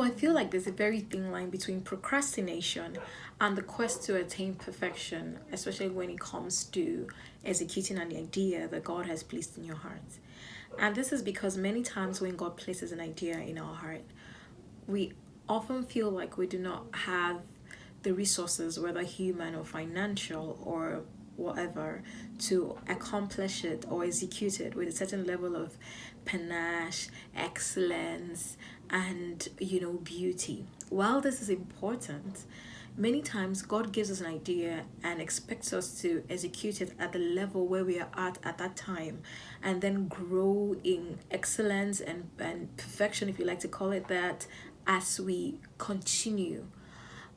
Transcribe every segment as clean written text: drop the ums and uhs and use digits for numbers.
I feel like there's a very thin line between procrastination and the quest to attain perfection, especially when it comes to executing an idea that God has placed in your heart. And this is because many times when God places an idea in our heart, we often feel like we do not have the resources, whether human or financial or whatever, to accomplish it or execute it with a certain level of panache, excellence, and beauty. While this is important, many times God gives us an idea and expects us to execute it at the level where we are at that time, and then grow in excellence and perfection, if you like to call it that, as we continue.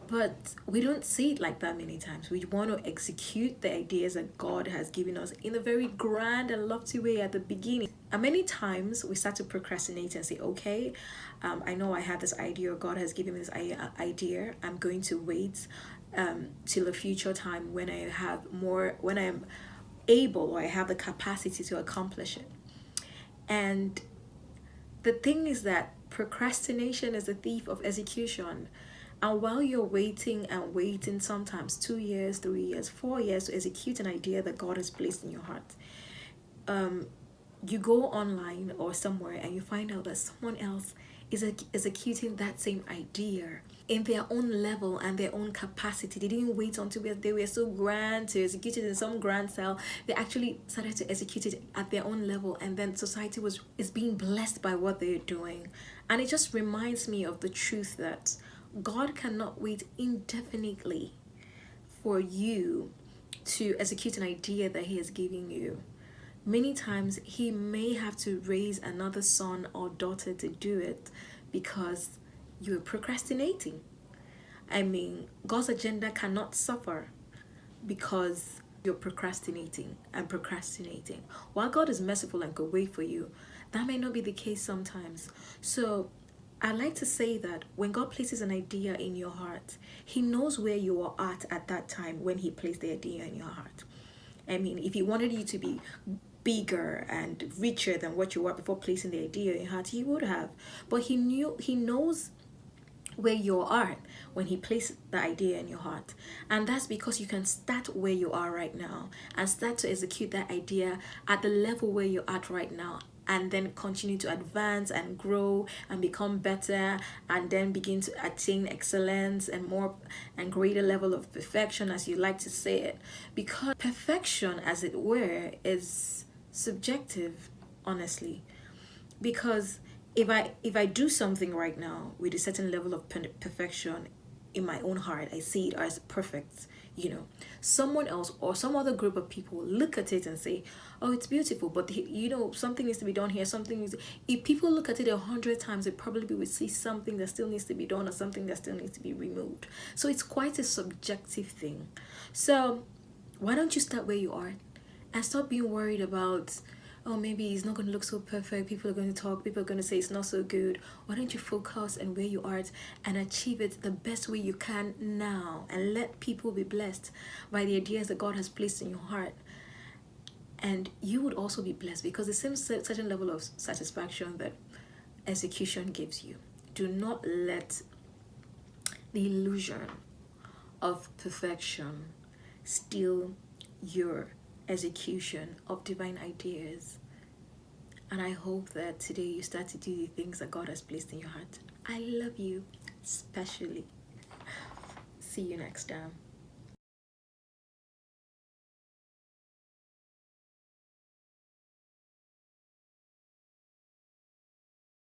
But we don't see it like that many times. We want to execute the ideas that God has given us in a very grand and lofty way at the beginning. And many times we start to procrastinate and say, okay, I know I have this idea, or God has given me this idea. I'm going to wait till a future time when I have more, when I'm able, or I have the capacity to accomplish it. And the thing is that procrastination is a thief of execution. And while you're waiting and waiting, sometimes 2 years, 3 years, 4 years to execute an idea that God has placed in your heart, you go online or somewhere and you find out that someone else is executing that same idea in their own level and their own capacity. They didn't wait until they were so grand to execute it in some grand style. They actually started to execute it at their own level, and then society is being blessed by what they're doing. And it just reminds me of the truth that God cannot wait indefinitely for you to execute an idea that He has given you. Many times He may have to raise another son or daughter to do it because you're procrastinating. I mean, God's agenda cannot suffer because you're procrastinating and procrastinating. While God is merciful and could wait for you, that may not be the case sometimes. So I like to say that when God places an idea in your heart, He knows where you are at that time when He placed the idea in your heart. I mean, if He wanted you to be bigger and richer than what you were before placing the idea in your heart, He would have. But He knows where you are when He placed the idea in your heart. And that's because you can start where you are right now and start to execute that idea at the level where you're at right now, and then continue to advance and grow and become better, and then begin to attain excellence and more and greater level of perfection, as you like to say it. Because perfection, as it were, is subjective, honestly. Because if I do something right now with a certain level of perfection in my own heart, I see it as perfect. Someone else or some other group of people look at it and say, oh, it's beautiful, but something needs to be done here, if people look at it 100 times, they probably will see something that still needs to be done or something that still needs to be removed. So it's quite a subjective thing. So why don't you start where you are and stop being worried about, oh, maybe it's not going to look so perfect, people are going to talk, people are going to say it's not so good. Why don't you focus on where you are and achieve it the best way you can now, and let people be blessed by the ideas that God has placed in your heart? And you would also be blessed, because the same certain level of satisfaction that execution gives you. Do not let the illusion of perfection steal your execution of divine ideas. And I hope that today you start to do the things that God has placed in your heart. I love you, especially. See you next time.